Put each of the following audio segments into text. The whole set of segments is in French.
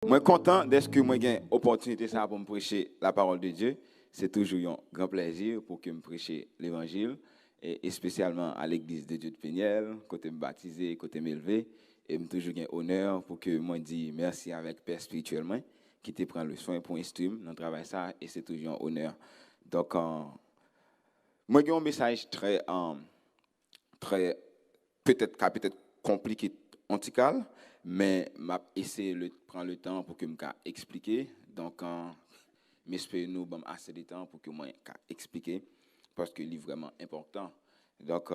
Moi content d'être que moi j'ai opportunité ça pour me prêcher la parole de Dieu. C'est toujours un grand plaisir pour que me prêcher l'évangile et spécialement à l'église de Dieu de Péniel, côté me baptiser, côté m'élever et me toujours gain honneur pour que moi dis merci avec père spirituellement qui te prend le soin pour instruire dans travail ça et c'est toujours un honneur. Donc moi j'ai un message très peut-être compliqué antical, mais m'a essayé de prendre le temps pour que me expliquer. Donc m'espère nous bon assez de temps pour que moi expliquer parce que c'est vraiment important. Donc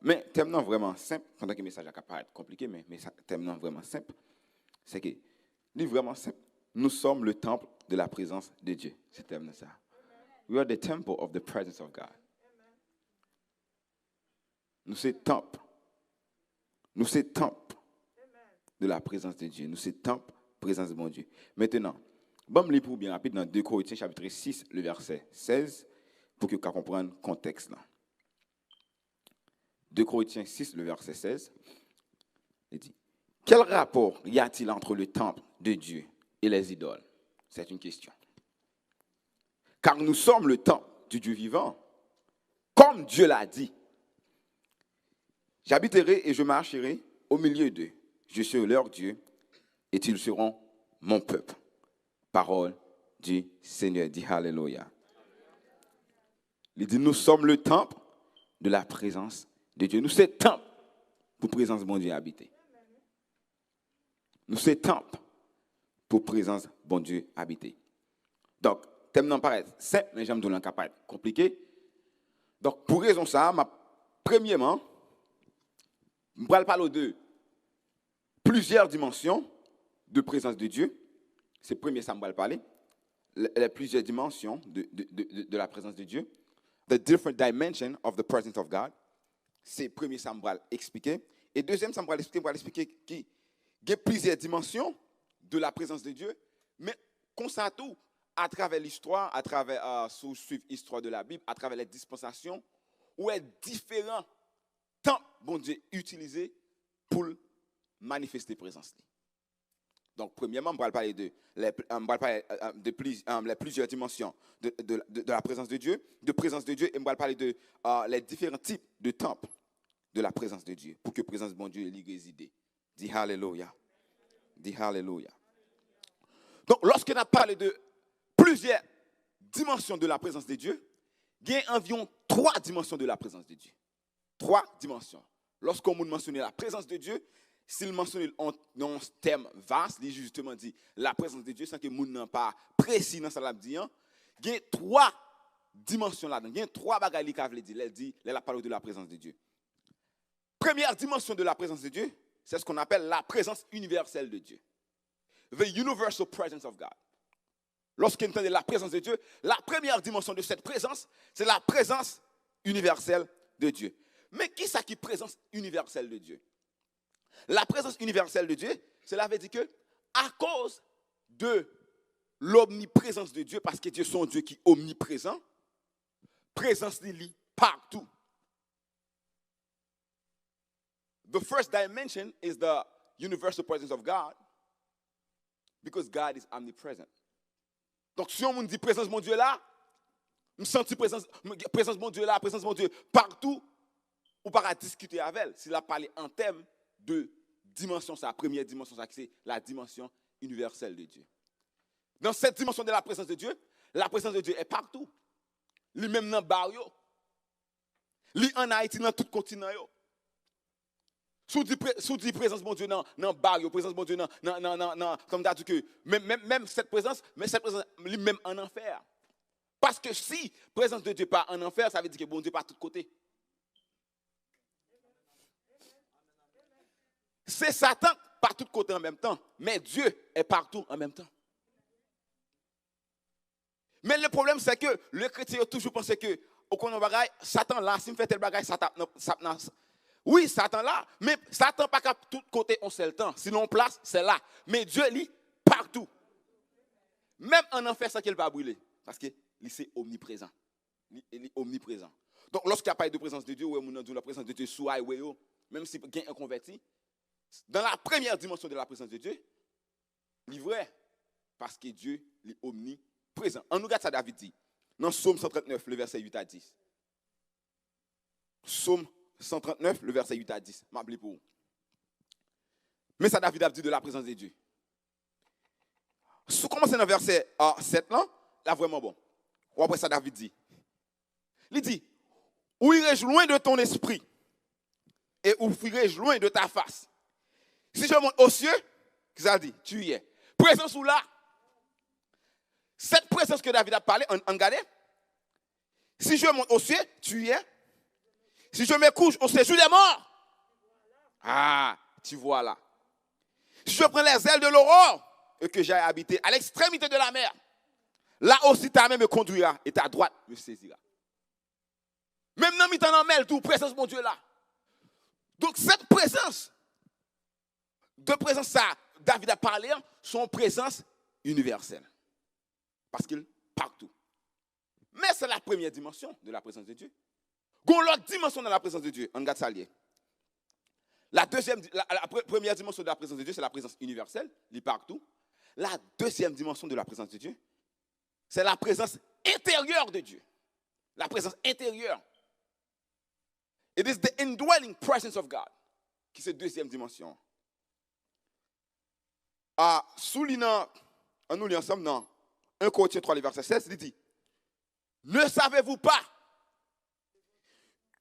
mais thème non vraiment simple pendant que le message a paraître compliqué mais thème non vraiment simple, c'est que c'est vraiment simple. Nous sommes le temple de la présence de Dieu. C'est thème ça. We are the temple of the presence of God. Nous sommes temple. Nous sommes temple de la présence de Dieu. Nous sommes temple, présence de mon Dieu. Maintenant, bon, me pour bien rapide dans 2 Corinthiens chapitre 6, le verset 16, pour que vous compreniez le contexte là. 2 Corinthiens 6, le verset 16, il dit, quel rapport y a-t-il entre le temple de Dieu et les idoles? C'est une question. Car nous sommes le temple du Dieu vivant, comme Dieu l'a dit. J'habiterai et je marcherai au milieu d'eux. Je serai leur Dieu et ils seront mon peuple. Parole du Seigneur. Dit Alléluia. Il dit, nous sommes le temple de la présence de Dieu. Nous sommes temple pour présence de mon Dieu habiter. Nous sommes temple pour présence de bon Dieu habiter. Donc, thème non paraît simple, mais j'aime donner un paraît compliqué. Donc, pour raison ça, premièrement, je vais parler de plusieurs dimensions de présence de Dieu. C'est le premier ça me va parler. Les plusieurs dimensions de la présence de Dieu. The different dimensions of the presence of God. C'est le premier ça me va expliquer. Et deuxième ça me va expliquer qu'il y a plusieurs dimensions de la présence de Dieu. Mais comme ça tout, à travers l'histoire, à travers suivre l'histoire de la Bible, à travers les dispensations, où est différents temps bon Dieu utilisé pour manifester présence. Donc premièrement, on va parler de les plusieurs dimensions de la présence de Dieu, de présence de Dieu, et on va parler de les différents types de temples de la présence de Dieu pour que la présence de bon Dieu y réside. Dis Alléluia. Dis Alléluia. Donc lorsqu'on a parlé de plusieurs dimensions de la présence de Dieu, il y a environ 3 dimensions de la présence de Dieu. 3 dimensions. Lorsqu'on mentionne la présence de Dieu, s'il mentionne un thème vaste, il justement dit la présence de Dieu, sans que les gens n'ont pas précis dans ce qu'il dit, il y a 3 dimensions là-dedans. Il y a 3 bagages qu'il veut dire. Il dit, il parle de la présence de Dieu. Première dimension de la présence de Dieu, c'est ce qu'on appelle la présence universelle de Dieu. The universal presence of God. Lorsqu'on entend la présence de Dieu, la première dimension de cette présence, c'est la présence universelle de Dieu. Mais qui est qui présence universelle de Dieu? La présence universelle de Dieu, cela veut dire que à cause de l'omniprésence de Dieu, parce que Dieu est son Dieu qui est omniprésent, présence de lui partout. The first dimension is the universal presence of God, because God is omnipresent. Donc si on dit présence de mon Dieu là, je sens présence de mon Dieu là, présence de mon Dieu partout, ou pas à discuter avec elle. S'il a parlé en termes de dimension, la première dimension, c'est la dimension universelle de Dieu. Dans cette dimension de la présence de Dieu est partout. Lui-même dans le barrio. Lui en Haïti, dans tout le continent. Sous dit présence de mon Dieu dans le barrio, présence de mon Dieu dans comme tu as dit que même cette présence lui-même en enfer. Parce que si présence de Dieu pas en enfer, ça veut dire que bon Dieu pas de tous côtés. C'est Satan par tous côtés en même temps, mais Dieu est partout en même temps. Mais le problème, c'est que le chrétien a toujours pensé que, au contraire, bagaille, Satan là, s'il me fait tel bagaille, Satan. Oui, Satan là, mais Satan pas qu'à tous côtés en seul temps. Si l'on place, c'est là. Mais Dieu, lui, partout. Même en enfer, ça qu'il va brûler. Parce que lui, c'est omniprésent. Il est omniprésent. Donc, lorsqu'il y a pas de présence de Dieu, ou la présence de Dieu sous même si il y a un converti, dans la première dimension de la présence de Dieu, Il est vrai parce que Dieu est omniprésent. En nous regarde ça David dit dans Psaume 139 le verset 8 à 10. Psaume 139 le verset 8 à 10. M'appelez pour vous. Mais ça David a dit de la présence de Dieu. Si vous commencez dans le verset 7 là vraiment bon. Ou après ça David dit. Il dit où irai-je loin de ton esprit et où fuirai-je loin de ta face? Si je monte aux cieux, qu'est-ce que ça dit? Tu y es. Présence ou là? Cette présence que David a parlé, en regardez. Si je monte aux cieux, tu y es. Si je me couche au séjour des morts, ah, tu vois là. Si je prends les ailes de l'aurore et que j'aille habiter à l'extrémité de la mer, là aussi ta main me conduira et ta droite me saisira. Même dans mi-temps en mer, tout, présence mon Dieu là. Donc cette présence, ça, David a parlé, son présence universelle. Parce qu'il partout. Mais c'est la première dimension de la présence de Dieu. Il y a l'autre dimension de la présence de Dieu. On regarde ça lié. La première dimension de la présence de Dieu, c'est la présence universelle, il est partout. La deuxième dimension de la présence de Dieu, c'est la présence intérieure de Dieu. La présence intérieure. It is the indwelling presence of God, qui est la deuxième dimension. Soulignant, on nous lit ensemble dans 1 Corinthiens 3, verset 16, il dit, ne savez-vous pas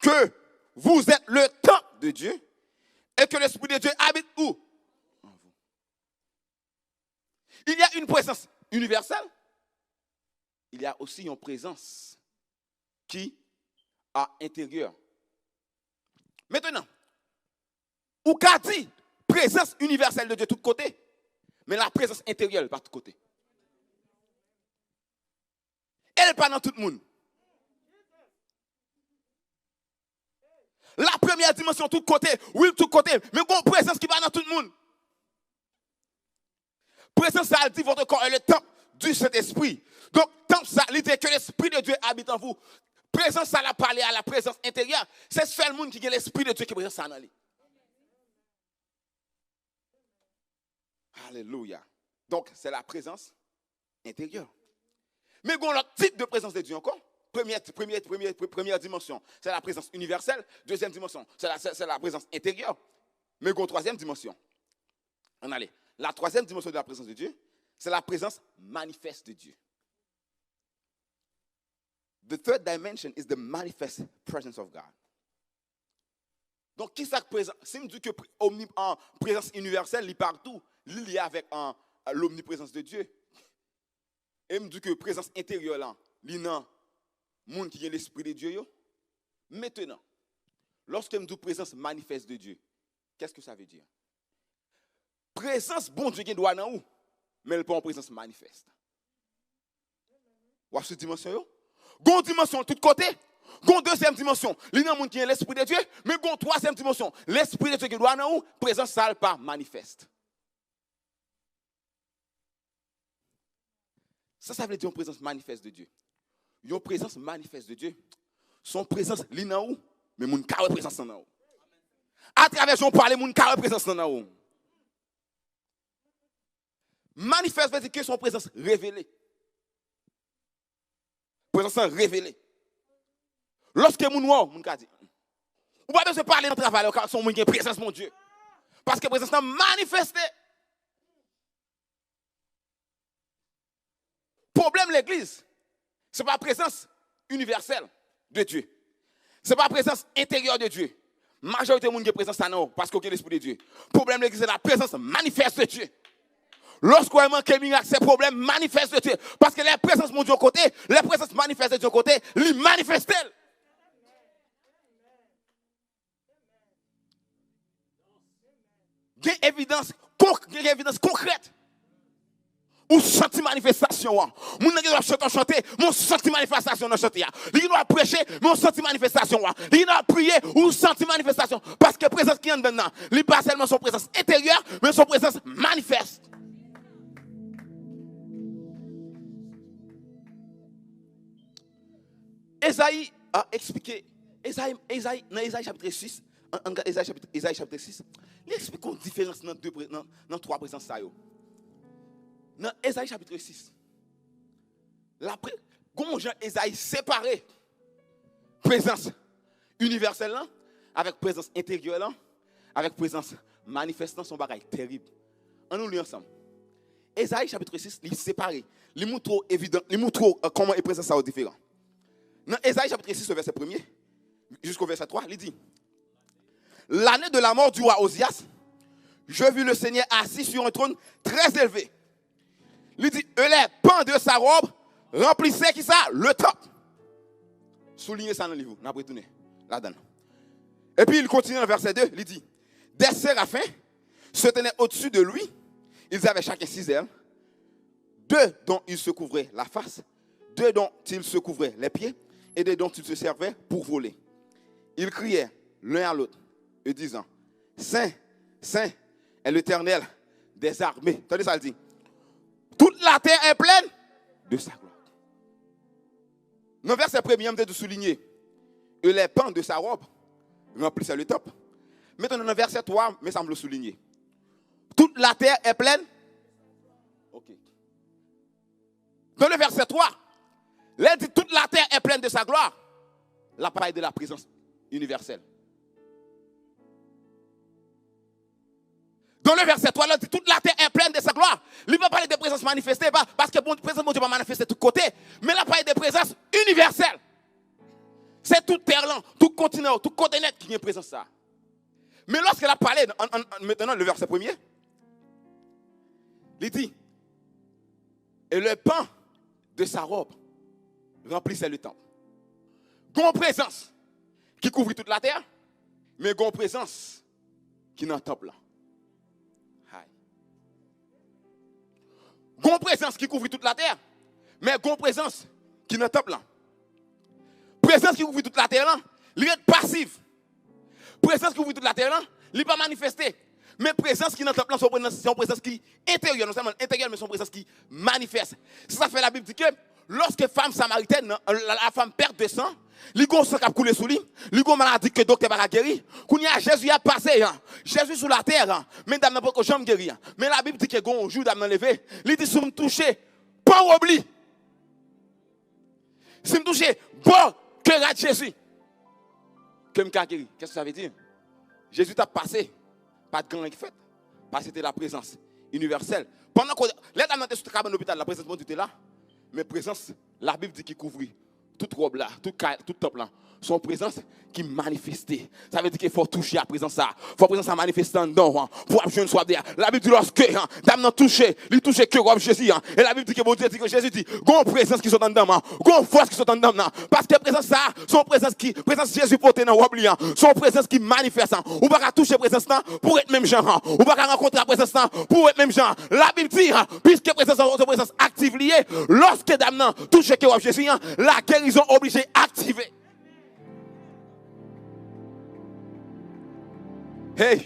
que vous êtes le temple de Dieu et que l'Esprit de Dieu habite où? En vous. Il y a une présence universelle, il y a aussi une présence qui est intérieure. Maintenant, ou qu'a dit présence universelle de Dieu de tous côtés, mais la présence intérieure par tous côtés. Elle n'est pas dans tout le monde. La première dimension, tout côté, oui, tout côté, mais bon, présence qui va dans tout le monde. Présence, ça dit votre corps est le temple du Saint-Esprit. Donc, temple, ça dit que l'Esprit de Dieu habite en vous. Présence, ça l'a parlé à la présence intérieure. C'est seul monde qui a l'Esprit de Dieu qui est présent dans lui. Alléluia. Donc, c'est la présence intérieure. Mais bon, l'autre type de présence de Dieu encore. Première dimension, c'est la présence universelle. Deuxième dimension, c'est la présence intérieure. Mais bon, troisième dimension. On allait. La troisième dimension de la présence de Dieu, c'est la présence manifeste de Dieu. The third dimension is the manifest presence of God. Donc, qui ça présent? Si je dis que en présence universelle, il est partout, il y a avec l'omniprésence de Dieu. Et je dis que présence intérieure là, il y a monde qui a l'esprit de Dieu. Maintenant, lorsque je dis présence manifeste de Dieu, qu'est-ce que ça veut dire? Présence, bon Dieu qui doit dans où? Mais elle n'est pas en présence manifeste. Vous voyez cette dimension? Gon dimension de tous côtés. Gon deuxième dimension, il y a monde qui a l'esprit de Dieu, mais gon troisième dimension, l'esprit de Dieu qui doit dans où? Présence ça pas manifeste. Ça veut dire une présence manifeste de Dieu. Une présence manifeste de Dieu. Son présence li nan ou, mais moun ka présence nan ou. À travers son parler moun ka présence nan ou. Manifeste veut dire que son présence révélée. Présence révélée. Lorsque moun ka dit ou pas besoin parler dans travail car son moun qui présence mon Dieu. Parce que présence manifestée. Problème l'église, ce n'est pas la présence universelle de Dieu. Ce n'est pas la présence intérieure de Dieu. La majorité des gens qui ont présence là, non, parce qu'il y a l'esprit de Dieu. Problème l'église, c'est la présence manifeste de Dieu. Lorsqu'on manque un miracle, c'est le problème manifeste de Dieu. Parce que la présence de Dieu côté, la présence manifeste de Dieu côté, lui manifeste. Il y a évidence concrète. Ou senti manifestation. Moun nan doit chanter, mon senti manifestation dans chanter. Li doit prêcher, mon senti manifestation. Li doit prier ou senti manifestation parce que présence qui est dedans, li pas seulement son présence intérieure, mais son présence manifeste. Esaïe a expliqué, dans Esaïe chapitre 6, Esaïe chapitre 6, il explique une différence dans trois présences. Dans Ésaïe chapitre 6, comment Jean Ésaïe séparé présence universelle là, avec présence intérieure là, avec présence manifestant son bagage terrible. On nous lit ensemble. Ésaïe chapitre 6, il est séparé. Il montre évident, il montre comment est présence ça différent. Dans Ésaïe chapitre 6, verset 1er jusqu'au verset 3, il dit: l'année de la mort du roi Osias, je vis le Seigneur assis sur un trône très élevé. Il dit, les pans de sa robe remplissaient qui ça? Le temple. Soulignez ça dans le livre, on a retourné là-dedans. Et puis il continue dans le verset 2, il dit, des séraphins se tenaient au-dessus de lui, ils avaient chacun 6 ailes, 2 dont ils se couvraient la face, 2 dont ils se couvraient les pieds, et 2 dont ils se servaient pour voler. Ils criaient l'un à l'autre, et disant, Saint, Saint est l'Éternel des armées. Attendez ça, il dit, toute la terre est pleine de sa gloire. Dans le verset premier, on de souligner, et les pans de sa robe remplissent le temple. Maintenant, dans le verset 3, me semble souligner, toute la terre est pleine. Ok. Dans le verset 3, il dit, toute la terre est pleine de sa gloire. La parole de la présence universelle. Dans le verset 3, il dit, toute la terre est pleine de sa gloire. Il ne va pas parler de présence manifestée, parce que la présence de Dieu va manifester de tous côtés, mais la parole de présence universelle. C'est toute terre là, tout continent, tout continent qui a présence ça. Mais lorsqu'elle a parlé, maintenant le verset premier, il dit, et le pan de sa robe remplissait le temple. Gon présence qui couvre toute la terre, mais gon présence qui est dans le temple là. Gon présence qui couvre toute la terre, mais gon présence qui est dans le temple là. Présence qui couvre toute la terre là, il est passive. Présence qui couvre toute la terre là, il n'est pas manifesté. Mais présence qui est dans le temple là, c'est une présence qui est intérieure, non seulement intérieure, mais c'est une présence qui manifeste. Ça fait la Bible dit que lorsque femme samaritaine, la femme perd de sang, il y a un sang qui a coulé sous lui, il y a une maladie que le docteur va guérir. Quand Jésus a passé, Jésus sur la terre, mais dame n'a pas jamais guéri. Mais la Bible dit que un jour dame n'a levé, il dit si me toucher, pas oubli. Si me toucher, bon que rate Jésus. Que me guéri. Qu'est-ce que ça veut dire? Jésus t'a passé, pas de grand qui fait, parce que c'était la présence universelle. Pendant que les dames étaient sur le hôpital, la présence de Dieu était là, mais présence, la Bible dit qu'il couvre toute robe là, tout temple là, son présence qui manifestait. Ça veut dire qu'il faut toucher à présence ça. Il faut présence à manifester dedans pour avoir une soif derrière. La Bible dit lorsque dame n'a touché, il touche que robe Jésus. Et la Bible dit que bon Dieu dit que Jésus dit, gon présence qui sont dedans, gon force qui sont dedans. Parce que présence ça, son présence Jésus porté dans robe là, son présence qui manifeste. Ou pas toucher présence là pour être même gens. Ou pas rencontrer la présence là pour être même gens. La Bible dit puisque présence active liée, lorsque dame n'a touché que robe Jésus, la guérison obligée activée. Hey,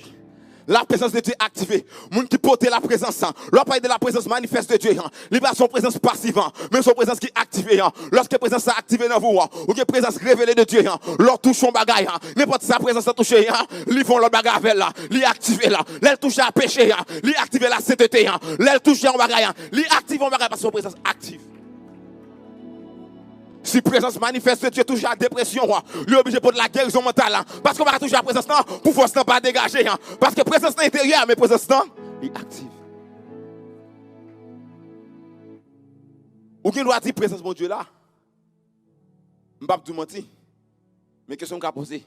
la présence de Dieu est activée. Moun qui porte la présence, l'on parle de la présence manifeste de Dieu. Il n'y a pas son présence passive, mais son présence qui est activée. Lorsque la présence est activée dans vous, ou que présence révélée de Dieu, leur touche son bagage, n'importe sa présence a touché, ils font leur bagage avec là, ils activent là, ils touchent à péché, ils activent la sainteté, ils touchent en bagage, ils activent en bagage parce que son présence active. Si la présence manifeste, Dieu touche à la dépression, il est obligé de la guérison mentale. Parce qu'on va toucher à la présence, pour force pas dégager. Parce que la présence est intérieure, mais la présence est active. Ou qui doit dire présence de Dieu là? Je ne vais pas vous mentir. Mais question que je vais poser,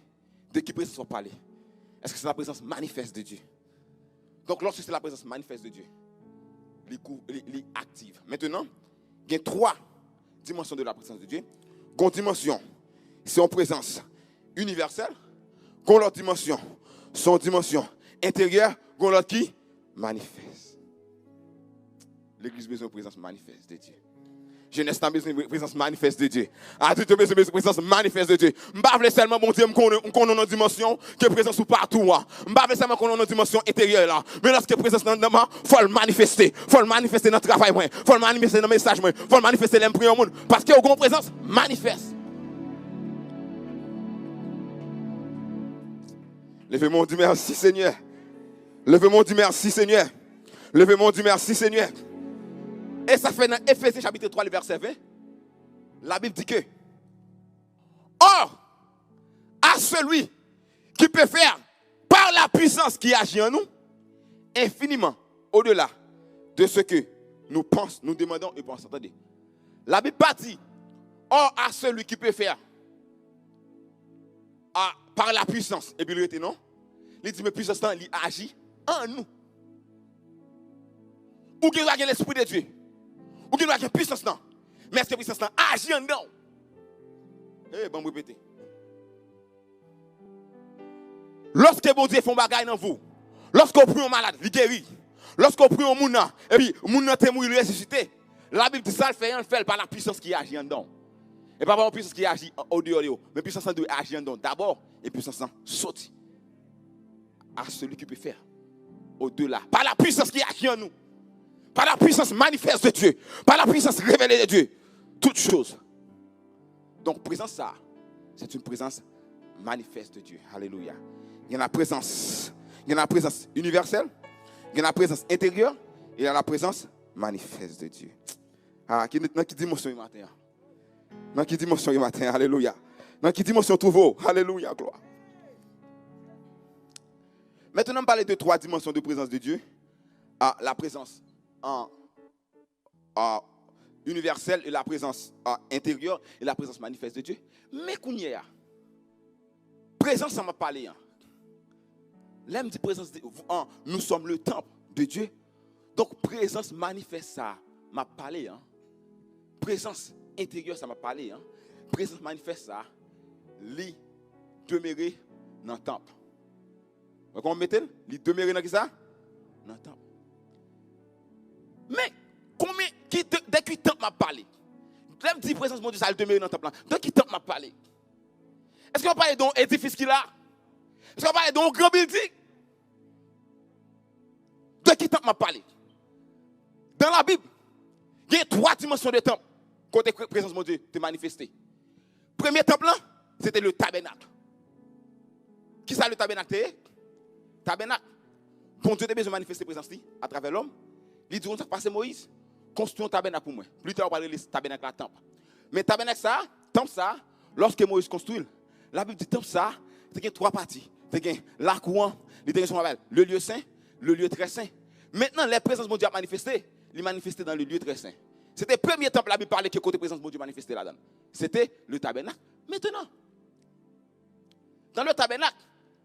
de qui présence on parle? Est-ce que c'est la présence manifeste de Dieu? Donc lorsque c'est la présence manifeste de Dieu, il est active. Maintenant, il y a 3 dimension de la présence de Dieu. Une dimension, c'est une présence universelle. Une autre dimension, son dimension intérieure. Une autre qui manifeste. L'église a besoin de présence manifeste de Dieu. Jeunesse a besoin de présence manifeste de Dieu. Adulte a besoin de présence manifeste de Dieu. Je ne veux pas seulement bon Dieu qu'on a une dimension que présence partout. Je ne veux pas seulement qu'on a une dimension intérieure. Mais lorsque la présence dans le monde, il faut le manifester. Il faut le manifester dans le travail. Il faut le manifester dans le message. Il faut le manifester dans le monde. Parce qu'il y a une présence manifeste. Levez-moi du merci Seigneur. Levez-moi du merci Seigneur. Levez-moi du merci Seigneur. Et ça fait dans Éphésiens chapitre 3, le verset 20. La Bible dit que, or, à celui qui peut faire par la puissance qui agit en nous, infiniment au-delà de ce que nous pensons, nous demandons et pensons. Attendez. La Bible pas dit, or à celui qui peut faire par la puissance. Et puis il était non. Il dit, mais puissance, il agit en nous. Ou qu'il y a l'esprit de Dieu. Ou qu'il y a la puissance, non. Mais est-ce que la puissance agit en nous? Eh, bon, répéter. Lorsque bon Dieu fait un bagage dans vous, lorsqu'on prie un malade, il guérit. Lorsqu'on prie un mouna, et puis mouna te mouille, il ressuscite. La Bible dit ça, le fait par la puissance qui agit en nous. Et pas par la puissance qui agit au dehors, mais puissance qui agit en nous d'abord, et puissance saute à celui qui peut faire au-delà. Par la puissance qui agit en nous. Par la puissance manifeste de Dieu. Par la puissance révélée de Dieu. Toutes choses. Donc, présence ça, c'est une présence manifeste de Dieu. Alléluia. Il y a la présence. Il y a la présence universelle. Il y a la présence intérieure. Et il y a la présence manifeste de Dieu. Ah, qui dimension ce matin? Dans qui dimension ce matin? Alléluia. Dans qui dimension trouve? Alléluia, gloire. Maintenant, on parle de 3 dimensions de présence de Dieu. La présence universelle et la présence intérieure et la présence manifeste de Dieu. Mais qu'on y a, présence, ça m'a parlé. L'aime dit présence, nous sommes le temple de Dieu. Donc, présence manifeste, ça m'a parlé. Présence intérieure, ça m'a parlé. Présence manifeste, ça, lui demeurer dans le temple. Comment mettez-le? Lui demeurer dans ça? Dans le temple. Mais, combien, dès que le temple m'a parlé, l'aime dit présence de Dieu, ça, le demeurer dans le temple. Dès que le temple m'a parlé, est-ce qu'on parle d'un édifice qu'il a? Est-ce qu'on parle d'un grand building? De qui temple m'a parlé? Dans la Bible, il y a 3 dimensions de temple côté présence de Dieu te manifester. Premier temple, c'était le tabernacle. Qui ça le tabernacle? Tabernacle. Bon Dieu a besoin de manifester présence à travers l'homme. Il dit, on s'est passé Moïse, construit un tabernacle pour moi. Plus tard, on va parler de tabernacle à temple. Mais tabernacle ça, temple ça, lorsque Moïse construit, la Bible dit temple ça, il y a 3 parties. Il y a la cour, le lieu saint, le lieu très saint. Maintenant, les présences de Dieu a manifesté, il manifesté dans le lieu très saint. C'était le premier temple, la Bible parlait que côté présence de Dieu manifesté là-dedans. C'était le tabernacle. Maintenant, dans le tabernacle,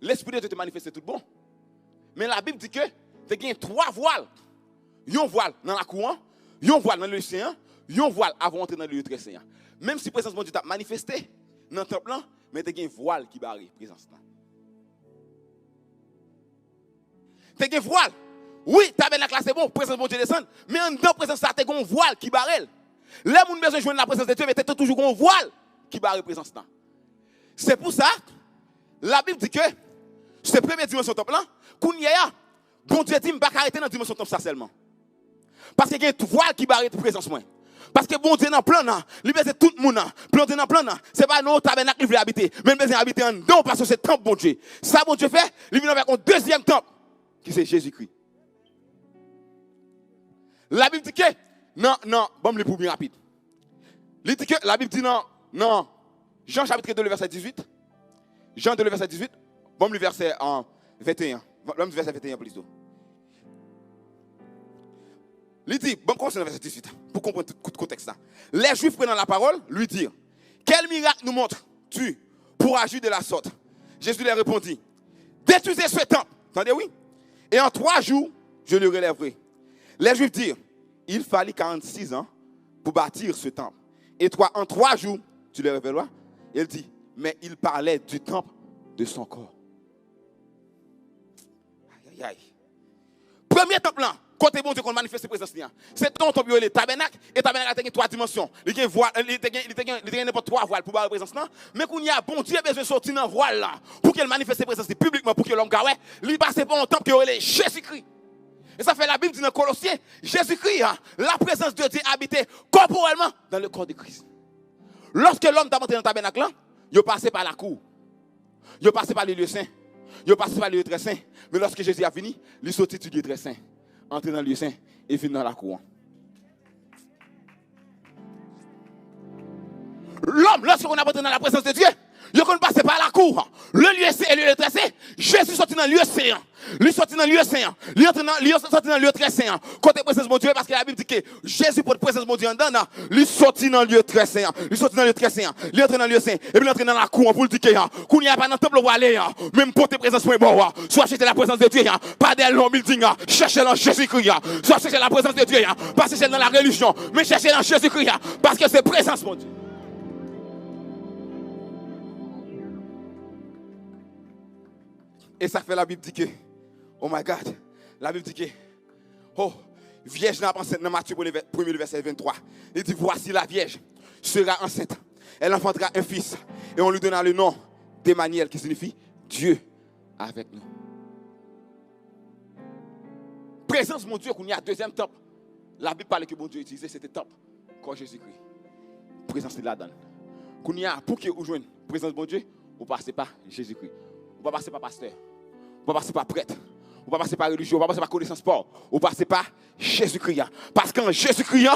l'Esprit de Dieu te manifesté tout bon. Mais la Bible dit que il y a 3 voiles. Un voile dans la cour, un voile dans le lieu saint, un voile avant d'entrer dans le lieu très saint. Même si la présence de Dieu t'a manifesté dans le temple, mais il y a un voile qui barre la présence. Il y a un voile. Oui, tabernacle là c'est bon, présence de Dieu descend, mais en dedans présence là, il y a un voile qui barre. Les gens besoin de joindre la présence de Dieu, mais il y a toujours un voile qui barre la présence là. C'est pour ça la Bible dit que cette première dimension temple là, qu'on y a, bon Dieu dit, je ne vais pas arrêter dans la dimension temple ça seulement. Parce qu'il y a un voile qui barre la présence moi. Parce que bon Dieu dans le plan, il veut tout le monde, planter dans le plan, ce n'est pas nos tabernacle qu'il veut habiter, mais il veut habiter en dedans parce que c'est le temple bon Dieu. Ça bon Dieu fait, il vient avec un deuxième temple, qui c'est Jésus-Christ. La Bible dit que, non, bon, le pour bien rapide. La Bible dit non, Jean chapitre 2, le verset 18. Jean 2, le verset 18. Bon, le verset 21. L'homme du verset 21 plutôt. Il dit, bon, comment c'est le verset 18, pour comprendre tout le contexte là. Les Juifs prenant la parole, lui dirent, quel miracle nous montres-tu pour agir de la sorte? Jésus leur répondit, détruisez ce temple. Attendez, oui. Et en 3 jours, je le relèverai. Les Juifs dirent, il fallait 46 ans pour bâtir ce temple. Et toi, en 3 jours, tu le révéleras. Il dit, mais il parlait du temple de son corps. Aïe, aïe, aïe. Premier temple là, côté bon Dieu qu'on manifeste présence là. C'est ton temple, le tabernacle. Et tabernacle a 3 dimensions. Il y a n'importe 3 voiles pour la présence là. Mais qu'on y a, bon Dieu a besoin de sortir dans voile là. Pour qu'il manifeste présence publiquement, pour que l'homme gagne. Il passe pas un temple qui aurait Jésus-Christ. Et ça fait la Bible dit dans Colossiens, Jésus-Christ, la présence de Dieu habitait corporellement dans le corps de Christ. Lorsque l'homme t'a monté dans le tabernacle, il est passé par la cour. Il est passé par le lieu saint. Il est passé par le lieu très saint. Mais lorsque Jésus a fini, il est sorti du lieu très saint. Entré dans le lieu saint et venu dans la cour. L'homme, lorsqu'on a entré dans la présence de Dieu, il qu'on passe par la cour. Le lieu saint et le lieu très saint. Jésus sorti dans le lieu saint. Lui sorti dans le lieu saint. Lui sorti dans le lieu très saint. Côté présence de Dieu, parce que la Bible dit que Jésus pour la présence de Dieu en dedans, lui sorti dans le lieu très saint. Lui sorti dans le lieu très saint. Lui entré dans le lieu saint. Et puis il entré dans la cour pour le dire qu'il n'y a pas dans le temple pour aller. Même pour tes présences pour bon. Soit chercher la présence de Dieu. Pas des longs buildings. Chercher dans Jésus-Christ. Soit chercher la présence de Dieu. Pas chercher dans la religion. Mais chercher dans Jésus-Christ. Parce que c'est présence mon Dieu. Et ça fait la Bible dit que, oh my God, la Bible dit que, oh, vierge n'a pas enceinte dans Matthieu 1er verset 23. Il dit, voici la vierge sera enceinte. Elle enfantera un fils. Et on lui donnera le nom d'Emmanuel, qui signifie Dieu avec nous. Présence, mon Dieu, qu'on y a deuxième temple. La Bible parle que mon Dieu utilisait, c'était temple, quand Jésus-Christ. Présence de la donne. Qu'on y a, pour que vous joignez présence de mon Dieu, vous ne passez pas Jésus-Christ. Vous ne passez pas pasteur. Vous ne passez pas prêtre. Vous ne passez pas religieux. Vous ne passez pas connaissance sport. Vous ne passez pas Jésus-Christ. Parce qu'en Jésus-Christ,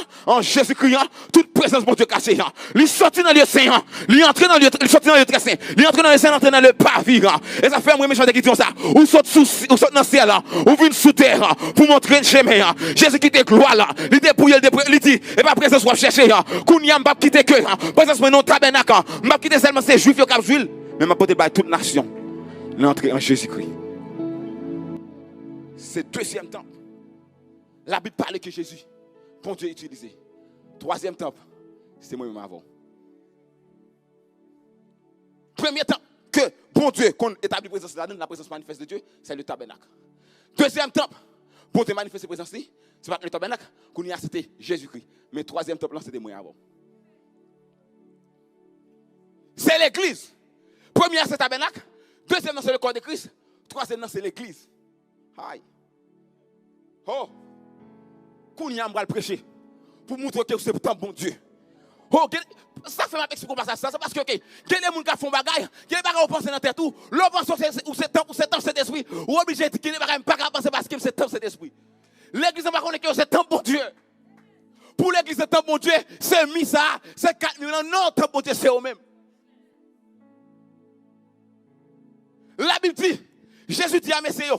toute présence de Dieu cachée. Il sortit dans le lieu saint. Il entre dans le lieu très saint. Il entre dans le saint, entre dans le pavé. Et ça fait un méchant qui dit ça. Ou saute dans le ciel. Ou vient sous terre. Pour montrer le chemin. Jésus qui te gloire là. Il dépouille, il dit. Et pas présence soit chercher. Qu'on n'y a pas quitté que. Présence non tabernacle. Je ne pas quitter seulement ces juifs qui ont juif. Mais je peux pas toute nation. L'entrée en Jésus-Christ. C'est deuxième temple. La Bible parle que Jésus, bon Dieu utilisé. Troisième temple, c'est moi-même avant. Premier temple, que bon Dieu, qu'on établit présence là-dedans, la présence manifeste de Dieu, c'est le tabernacle. Deuxième temple, bon Dieu manifeste présence là, c'est pas le tabernacle, qu'on y a c'était Jésus-Christ. Mais troisième temple, c'était moi avant. C'est l'église. Premier, c'est le tabernacle. Deuxième, c'est le corps de Christ. Troisième, c'est l'église. Aïe. Oh. Kounia m'a prêcher. Pour montrer que c'est tant bon Dieu. Oh, ça fait ma explication comme ça. C'est parce que, il y a des gens qui font bagaille. Il y a des gens qui pensent dans la tête. L'homme pense que c'est temps, cet esprit. Ou obligé de dire qu'il n'y a pas de penser parce que c'est temps, cet esprit. L'église va connaître que c'est tant bon Dieu. Pour l'église, c'est tant bon Dieu. C'est mis ça. C'est 4 000 ans. Non, tant bon Dieu, c'est eux-mêmes. La Bible dit, Jésus dit à Messieurs,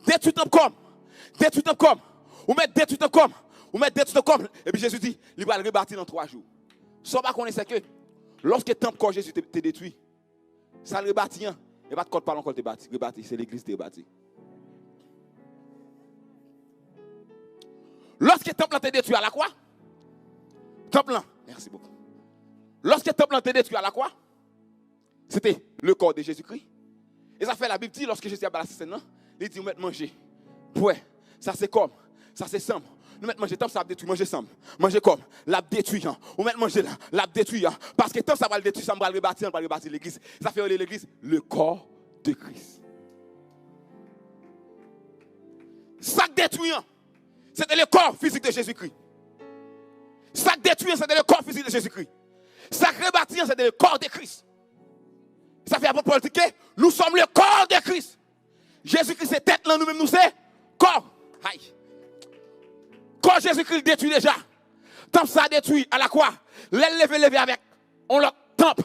détruis ton corps, ou mettre détruis ton corps, et puis Jésus dit, il va le rebâtir dans 3 jours. Sans pas connaître que, lorsque le temple corps Jésus t'est détruit, ça le rebâtit, et pas de corps pas encore te rebâti, c'est l'église qui est rebâtie. Lorsque le temple t'est détruit à la croix, merci beaucoup. Lorsque le temple t'est détruit à la croix, c'était le corps de Jésus-Christ. Et ça fait la Bible dit, lorsque Jésus a balancé scène, il dit, vous mettez manger. Ouais, ça c'est comme, ça c'est simple. Nous mettons manger, tant ça va détruire, manger simple. Manger comme, la détruire. Vous mettez manger là, la détruire. Parce que tant ça va le détruire, ça va le rebâtir, on va rebâtir l'église. Ça fait l'église, le corps de Christ. Ça détruit, c'était le corps physique de Jésus-Christ. Ça détruit, c'était le corps physique de Jésus-Christ. Ça rebâtir, c'était le corps de Christ. Ça fait apôtre Paul dire que nous sommes le corps de Christ. Jésus-Christ, c'est tête là, nous-mêmes, nous c'est corps. Aïe. Corps Jésus-Christ détruit déjà. Tant ça détruit à la croix. Levé avec on le temple,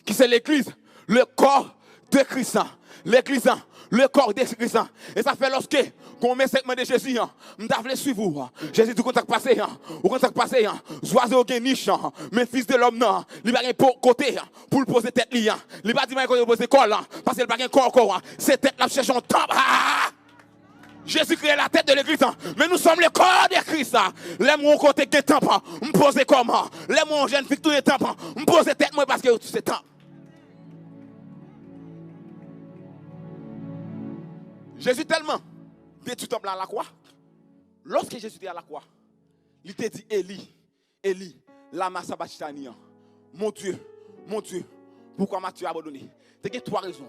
qui c'est l'église, le corps de Christ. L'église, le corps de Christ. Et ça fait lorsque on met cette main de Jésus, on doit suivre vous. Jésus dit contact passé, au contact passé, oiseau qui niche, mais fils de l'homme non, il va rien côté pour le poser tête li. Il va dire qu'il poser corps parce qu'il va rien corps. C'est tête là cherchons temple. Jésus-Christ est la tête de l'église, mais nous sommes le corps de Christ. Les mon côté qui temple, me poser comment? Les mon jeune fille tout le temple, me poser tête moi parce que c'est temple. Jésus tellement détruit le temple à la croix. Lorsque Jésus était à la croix, il t'a dit Élie, lama sabachthani. Mon Dieu, pourquoi m'as-tu abandonné? Il y a 3 raisons.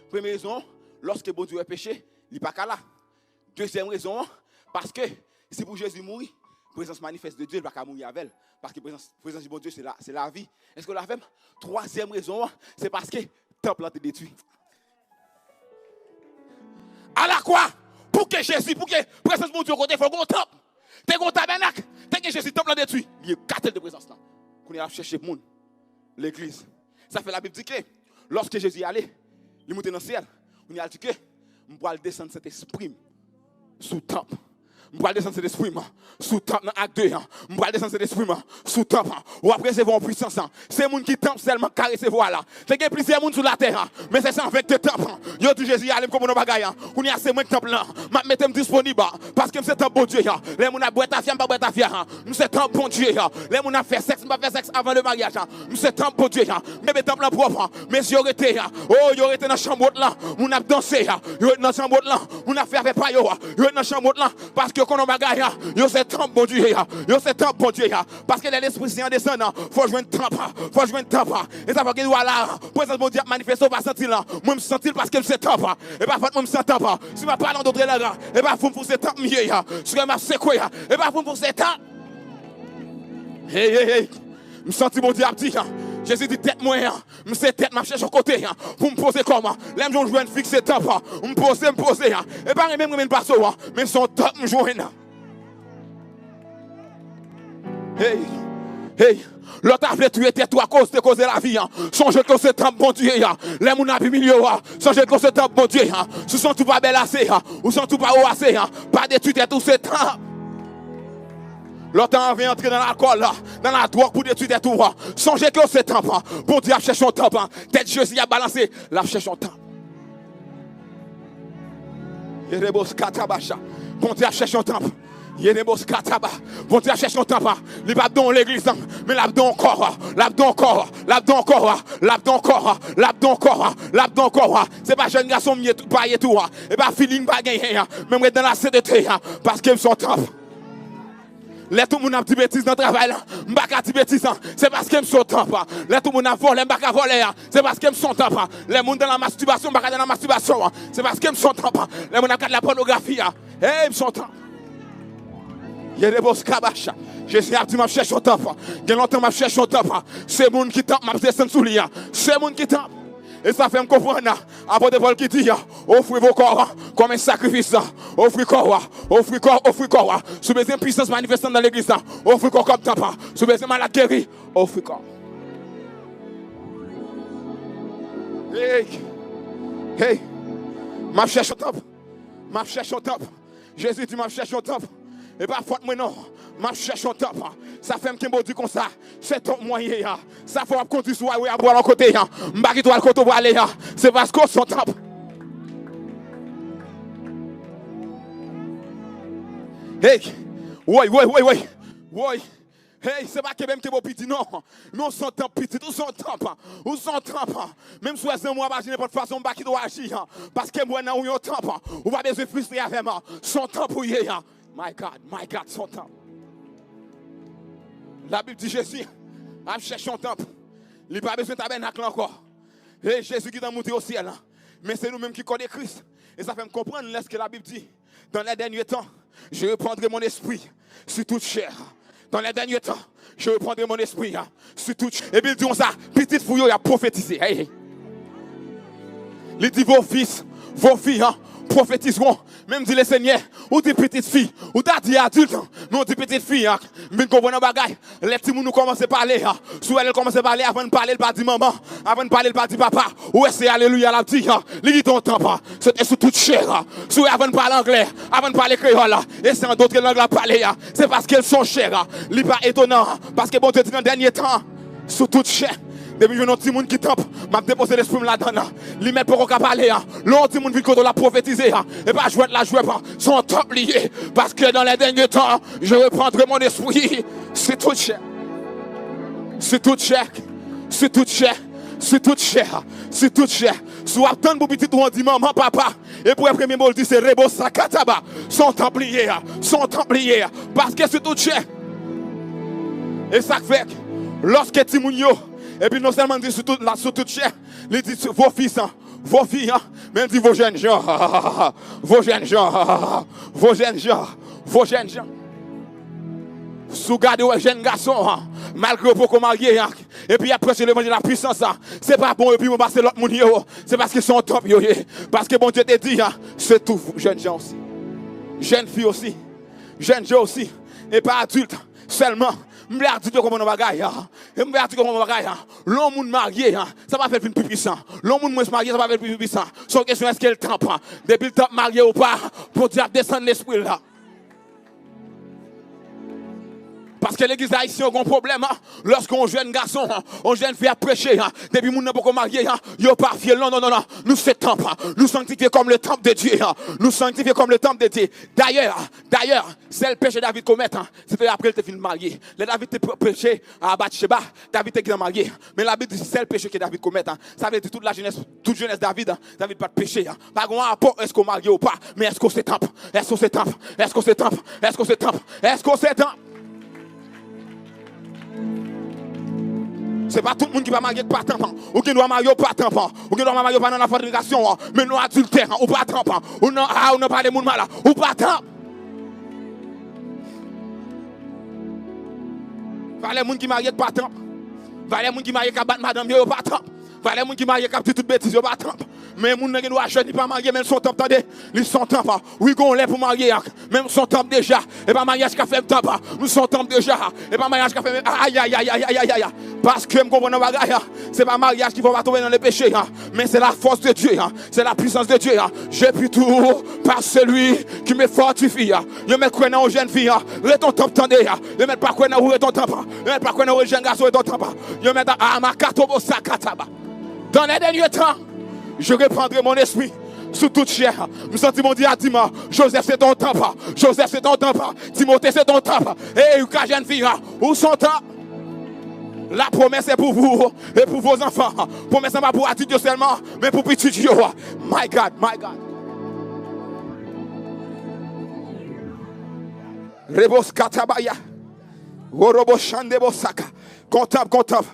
Première raison, lorsque bon Dieu a péché, il n'est pas qu'à là. Deuxième raison, parce que si pour Jésus mourir, la présence manifeste de Dieu, il ne va pas mourir avec elle. Parce que la présence du bon Dieu, c'est la vie. Est-ce que vous l'avez? Troisième raison, c'est parce que le temple a été détruit. À la croix, pour que Jésus, pour que la présence de mon Dieu, il faut qu'on temple. T'es un tabernacle, t'es que Jésus, temple a détruit. Il y a 4 de présence là. Qu'on est à chercher le monde. l'église. Ça fait la Bible dit que lorsque Jésus est allé, il est monté dans le ciel, on a dit que je vais descendre cet esprit sous temple. Je vais descendre cet esprit sous temple dans acte 2. Je vais descendre cet esprit sous temple. Ou après recevoir en puissance. C'est les gens qui temple seulement qui recevoir là. C'est qu'il y a plusieurs gens sur la terre. Mais c'est ça avec tes temples. Yo dit Jésus allez comme on bagaille. On y a ces mêmes temples là. Je mettre disponible parce que c'est un bon Dieu. Les gens a boire ta fière pas boire ta fière. C'est un bon Dieu. Les gens a fait sexe pas faire sexe avant le mariage. C'est un bon Dieu. Mais temple propre. Mais yo été oh yo été dans chambre là. On a dansé. Yo dans chambre là. On a fait avec pas yo. Yo dans chambre là parce que qu'on bagaille, yo c'est temple bon Dieu, yo c'est temple bon Dieu, parce que l'Esprit Saint descend, faut jouer un temple, faut jouer un temple, et ça va que voilà, présence bon Dieu manifeste pas sentir là, moi me sentir parce que c'est temple, et pas moi me sentir temple, si ma parle d'autres langues, et pas pour c'est temple mieux, si ma c'est quoi, et pas pour c'est temple, hey, me sentir bon Dieu petit, Jésus dit tête moi, me c'est tête m'a chercher au côté pour me poser comment, l'aime je jouer un fixer temple, me poser, et pas même pas ça, mais son temple me jouer. Hey, l'autre a fait tuer tête à cause de causer la vie. Songez que c'est un bon Dieu. Les gens ont milieu. Songez que c'est un bon Dieu. Ce sont tout pas bel assez. Ou sont tout pas haut assez. Pas détruire tout ce temps. L'autre a envie d'entrer dans l'alcool, dans la drogue pour détruire tout. Songez que c'est un temps. Bon Dieu a cherché un temps. Tête Jésus a balancé. La cherche un temps. Bon Dieu a cherché un temps. Yenebos kataba, bon Dieu cherche ton temps, il va dans l'église, mais l'abdon encore, c'est pas jeune garçon mieux pas et tout, et pas feeling pas gagner, même dans la CDT, parce qu'ils sont temps. Les tout le monde a dit bêtises dans le travail, m'baka dit bêtises, c'est parce qu'ils sont temps. Les tout le monde a volé, m'baka volé, c'est parce qu'ils sont temps. Les gens dans la masturbation, m'baka dans la masturbation, c'est parce qu'ils sont temps. Les gens dans la pornographie, ils sont temps. Jésus a dit m'a cherché au temple. Il longtemps m'a cherché au temple. C'est moun qui temple m'a descendu sous lui. C'est moun qui temple. Et ça fait me comprendre. Apôtre Paul qui dit offrez vos corps comme un sacrifice. Offrez corps. Sous besoin puissance manifestant dans l'église. Offrez corps comme temple. Sous besoin malade guéri. Offrez corps. Hey. M'a cherché au temple. Jésus dit m'a cherché au temple. Et pas faute moi non, m'a cherche un top. Ça fait me dit comme ça, c'est ton moyen. Ça faut conduire sur à boire l'autre côté. M'ba qui toi le côté pour aller. C'est parce qu'on son top. Hey. Oui. Hey, c'est pas que même que vos petits non. Non son temps petit, tout son temps. Ou son temps. Même si c'est moi pas n'importe façon m'ba qui doit agir parce que moi non un temps. Ou pas besoin frustrer avec moi. Son temps pour y My God, son temple. La Bible dit Jésus a cherché un temple. Il n'a pas besoin de tabernacle encore. Et Jésus qui est monté au ciel. Mais c'est nous-mêmes qui connaissons Christ. Et ça fait me comprendre ce que la Bible dit. Dans les derniers temps, je reprendrai mon esprit sur toute chair. Dans les derniers temps, je reprendrai mon esprit sur toute chair. Et puis il dit ça, petite fouille, il a prophétisé. Hey. Il dit vos fils, vos filles, prophétiseront. Même dit le Seigneur, ou des petites filles, ou des adultes, nous des petites filles, mais nous comprenons bagaille. Les petits nous commencent à parler, soit elles commencent à parler avant de parler, elle pas dit maman, avant de parler, elle pas dit papa, ou est-ce alléluia la petite, il dit ton temps pas, c'est sous toute chair, soit avant de parler anglais, avant de parler créole, et c'est en d'autres langues à parler, c'est parce qu'elles sont chères, il pas étonnant, parce que bon Dieu dit dans le dernier temps, sous toute chair. Depuis que notre monde qui tape, m'a déposé l'esprit là-dedans. Li met pour qu'on parler. L'autre monde vit qu'on l'a prophétisé. Et pas jouer la jouer pas. Son top lié. Parce que dans les derniers temps, je reprendrai mon esprit. C'est tout cher. C'est tout cher. C'est tout cher. C'est tout cher. C'est tout cher. Soit attendre pour petit on dit maman, papa. Et pour le premier mot, dit c'est Rebo Sakataba. Son templier. Son templier. Parce que c'est tout cher. Et ça fait, lorsque Timounio. Et puis non seulement dit sur toute chair, il dit vos fils, vos filles, mais il dit vos jeunes gens, vos jeunes gens. Sous garde les jeunes garçons, malgré beaucoup mariés, et puis après c'est le monde de la puissance, c'est pas bon, et puis on passe l'autre monde, c'est parce qu'ils sont top, parce que bon Dieu te dit, c'est tout, jeunes gens aussi, jeunes filles aussi, jeunes gens aussi, et pas adultes seulement. Je vais dire comment on va gagner. Je vais dire comment on va gagner. L'homme marié, ça va faire plus puissant. L'homme marié, ça va faire plus puissant. Son question est-ce qu'elle trempe? Depuis le temps marié ou pas, pour dire descendre l'esprit là. Parce que l'église haïtienne a un problème. Lorsqu'on jeune garçon, on jeune fille à prêcher, depuis que nous n'avons pas marié, il n'y a pas fier. Non. Nous sommes temple. Nous sanctifiés comme le temple de Dieu. Nous sanctifiés comme le temple de Dieu. D'ailleurs, c'est le péché que David commet. C'était après qu'il était fini marié. Le David était péché à Bathsheba. David était marié. Mais la Bible dit c'est le péché que David commet. Ça veut dire toute jeunesse David. David pas de péché. Pas de rapport est-ce qu'on marié ou pas. Mais est-ce qu'on c'est temple? Est-ce qu'on c'est temple? Est-ce qu'on c'est temple? Est-ce qu'on c'est temple? Est-ce qu'on c'est temple? Ce n'est pas tout le monde qui va marier pas tampon. Ou qui doit marier pas tampon. Ou qui doit marier pas dans la fornication. Mais non adultère. Ou pas tampon. Ou non, ou non pas de monde malade. Ou pas tampon. Valait les gens qui marient pas tampon. Valait les gens qui marient qui battent madame, yo pas tampon. Valait les gens qui marient qui dit toute bêtise, yo pas tampon. Mais les gens qui doivent jeune, ils pas marier, même son temps, attendez. Ils sont tampon. Oui, on l'est pour marier. Même son temps déjà. Et pas mariage qui fait tampon. Nous sommes tampon déjà. Et pas mariage qui fait aïe. Parce que je comprends ce n'est pas le mariage qui va tomber dans le péché, mais c'est la force de Dieu, c'est la puissance de Dieu. J'ai pu tout par celui qui me fortifie. Je me crois dans une jeune fille, ton temps, attendez. Je me pas croire dans ton temps, je me pas croire dans un jeune garçon, ton temps. Je me à ma katobo sakataba. Dans les derniers temps, je reprendrai mon esprit sous toute chair. Je me sens mon diadima. Joseph, c'est ton temps. Joseph, c'est ton temps. Timothée, c'est ton temps. Et une jeune fille, où sont temps? La promesse est pour vous et pour vos enfants. La promesse n'est pas pour Dieu seulement, mais pour petit Dieu. My God. Rebos katabaya. Worobo shandebo saka. Comptable.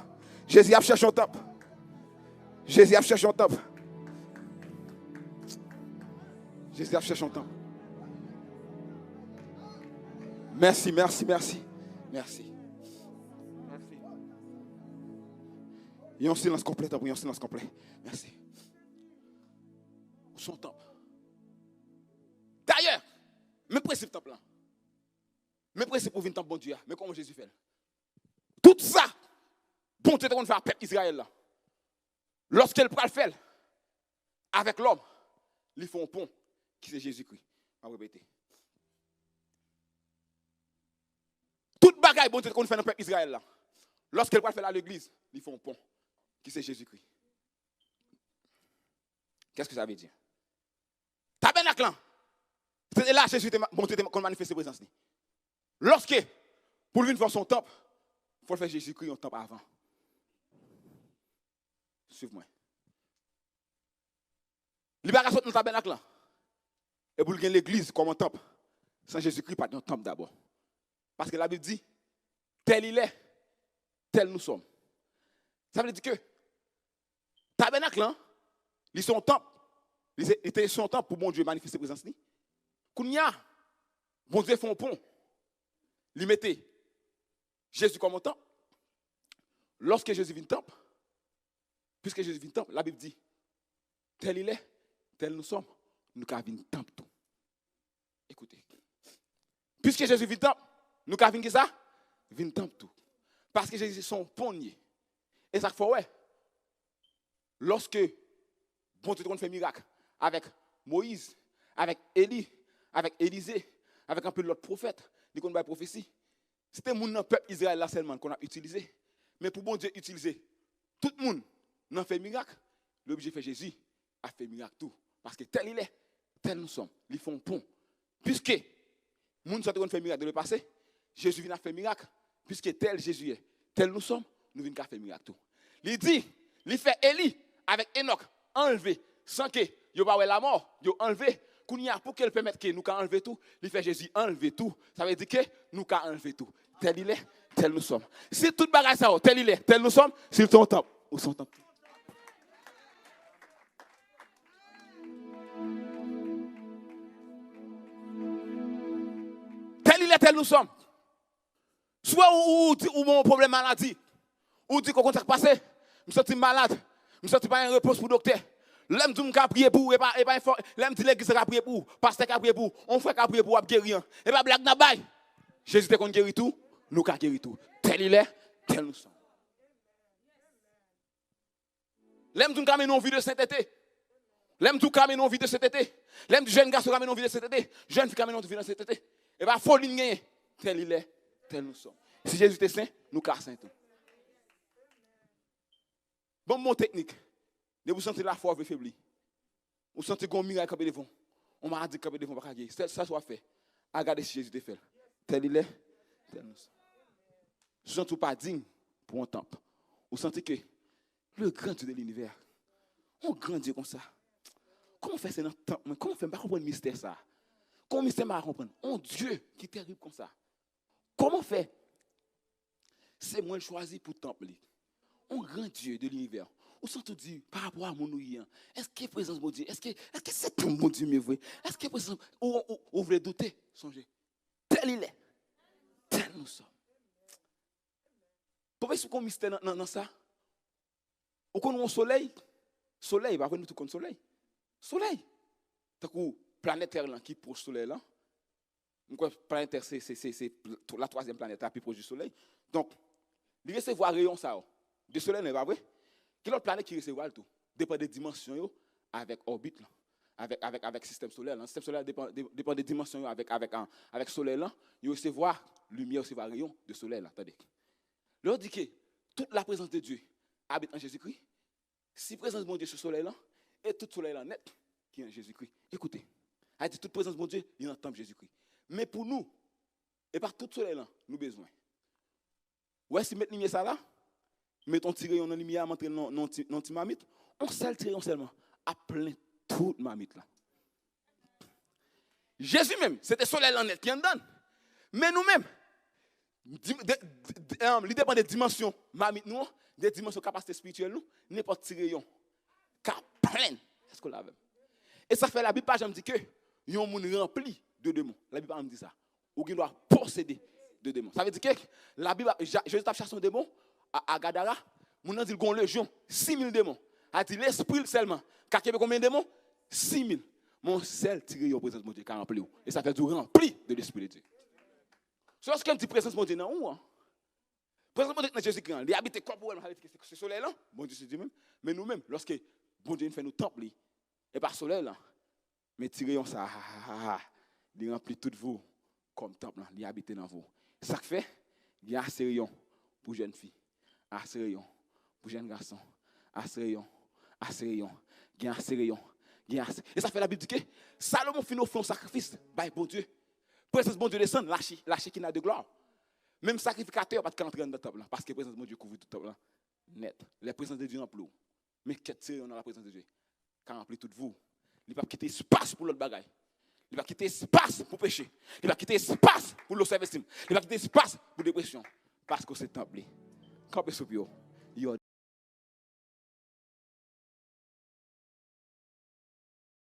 Jésus a cherché un top. Jésus a cherché un top. Merci. Il y a un silence complet, Merci. Son temple. D'ailleurs, mes principes temple là. Mes principes pour venir temple bon Dieu. Mais comment Jésus fait? Tout ça, bon Dieu qu'on fait à peuple Israël là. Lorsqu'il prend le fait avec l'homme, ils font un pont qui c'est Jésus-Christ. On va répéter. Toute bagaille bon Dieu qu'on fait dans le peuple Israël là. Lorsqu'il prend le fait à l'église, ils font un pont. Qui c'est Jésus-Christ? Qu'est-ce que ça veut dire? Tabernacle là. C'est là Jésus monté qu'on manifeste sa présence. Lorsque, pour venir faire son temple, il faut faire Jésus-Christ en temple avant. Suive-moi. Libération dans le tabernacle là. Et pour gagner l'église comme un temple, sans Jésus-Christ, pas un temple d'abord. Parce que la Bible dit, tel il est, tel nous sommes. Ça veut dire que tabernacle, ils sont temple. Ils étaient son temple pour bon Dieu manifester sa présence. Kounya, bon Dieu fait un pont. Ils mettaient Jésus comme un temple. Lorsque Jésus vient temple, puisque Jésus vient temple, la Bible dit, tel il est, tel nous sommes, nous avons venir temple tout. Écoutez. Puisque Jésus vient temple, nous avons venir ça? Vient temple tout. Parce que Jésus est son pont. Et ça fait ouais. Lorsque bon Dieu fait miracle avec Moïse, avec Élie, avec Élisée, avec un peu d'autres prophètes, qui ont prophétie, c'était mon peuple Israël là seulement qu'on a utilisé. Mais pour bon Dieu utiliser tout le monde n'a fait miracle, l'objet fait Jésus a fait miracle tout. Parce que tel il est, tel nous sommes. Ils font un pont. Puisque les gens qui ont fait miracle dans le passé, Jésus vient faire miracle. Puisque tel Jésus est, tel nous sommes, nous venons faire miracle tout. Il dit, il fait Élie avec Enoch enlevé, sans que il va la mort, il enlevé. Pour qu'elle permette que nous enlever tout, il fait Jésus enlever tout. Ça veut dire que nous enlever tout. Tel il est, tel nous sommes. Si tout bagage ça, tel il est, tel nous sommes, c'est ton temps. Ou son temps. Tel il est, tel nous sommes. Soit ou mon problème maladie, ou dit qu'on compte passer, je me sens malade, je me sens pas un repos pour le docteur. L'homme dit qu'on a prié pour, et pas l'homme dit l'église a prié pour, pasteur a prié pour, on fait a prié pour guérir. Et pas blague n'a bail. Jésus te qu'on guérit tout, nous a guéri tout. tel il est, tel nous sommes. L'aime du camé non vie de cet été. L'aime du camé non vie de cet été. L'aime du jeune garçon camé non vie de cet été. Jeune fille camé non vie de cet été. Et bien, faut l'igner. Tel il est, tel nous sommes. Si Jésus était saint, nous cassons tout. Bon, mon technique. De vous sentir la foi veut faiblir. Vous sentez qu'on miracle comme devant. On m'a dit que devant pas gagner. Ça soit fait. Regardez si Jésus te fait. Tel il est, tel nous sommes. Je ne sens pas digne pour un temple. Vous sentez que le grand Dieu de l'univers, on grandit comme ça. Comment faire ça dans le temple? Comment faire pas comprendre le mystère ça? Comment mystère m'a comprendre? Un Dieu qui est terrible comme ça. Comment faire? C'est moi le choisi pour le temple. Un grand Dieu de l'univers. On s'en tout dit par rapport à mon nouillant. Est-ce que la présence de Dieu? Est-ce que c'est un bon Dieu mais vrai? Est-ce que la présence ou vous voulez douter? Songez. Tel il est. Tel nous sommes. Pourquoi est-ce qu'on mystère dans ça? On connaît un soleil. Soleil, va venir tout comme soleil. Soleil. Tant que planète Terre là qui proche soleil là. Donc planète Terre c'est la troisième planète la plus proche du soleil. Donc il recevoir rayon ça de soleil n'est pas vrai? Quelle autre planète qui recevoir tout? Dépend des dimensions avec orbite là. Avec système solaire là. Le système solaire dépend des dimensions avec soleil là, il recevoir lumière, recevoir rayon de soleil là, attendez. L'on dit que toute la présence de Dieu habite en Jésus-Christ. Si présence de mon Dieu sur le soleil là, et tout soleil là net qui est en Jésus-Christ. Écoutez, elle dit toute présence de mon Dieu, il est en temple Jésus-Christ. Mais pour nous, et par tout soleil là, nous avons besoin. Ouais, si mettre lumière ça là, mettons tirer en lumière, montrer non ti mamite, on seul tirer seulement à plein toute mamite là. Jésus même, c'était soleil là net qui en donne. Mais nous-mêmes, il dépend des dimensions mamite nous, des dimensions capacité spirituelle nous, n'importe tirer yon cap plein. Est-ce que là même? Et ça fait la Bible pas jamais dit que yon moun rempli de démons. La Bible pas dit ça. Ou qui doit posséder de démons. Ça veut dire que la Bible Jésus a chassé un démon à Gadara, moun a dit gon légion 6000 démons. A dit l'esprit seulement. Car combien de démons? 6000. Mon seul tiré yon présence de Dieu qui a rempli. Et ça fait du rempli de l'esprit de Dieu. C'est lorsqu'on dit présence de Dieu dans où? Présence de Dieu dans Jésus-Christ. Il habite quoi pour nous? C'est soleil là. Bon Dieu c'est Dieu même. Mais nous-mêmes, lorsque bon Dieu fait nous temple, et par soleil là, mais tirons ça, il remplit tout vous comme temple, il habite dans vous. Ça fait, il y a assez rayon pour jeunes filles, assez rayon pour jeunes garçons, assez rayon, il y a assez rayon. Et ça fait la Bible dit que Salomon finit offrir un sacrifice, bah bon Dieu, présence bon Dieu descend, lâcher qui n'a de gloire. Même sacrificateur pas de rentrer dans le temple parce que présence de Dieu couvre tout le temple net. La présence de Dieu remplit. Mais qu'est-ce que dans la présence de Dieu? Quand remplit tout vous, il ne va pas quitter espace pour l'autre bagaille. Il va quitter espace pour pécher. Il va quitter espace pour l'observation. Il va quitter espace pour dépression. Parce que c'est temple. Quand on peut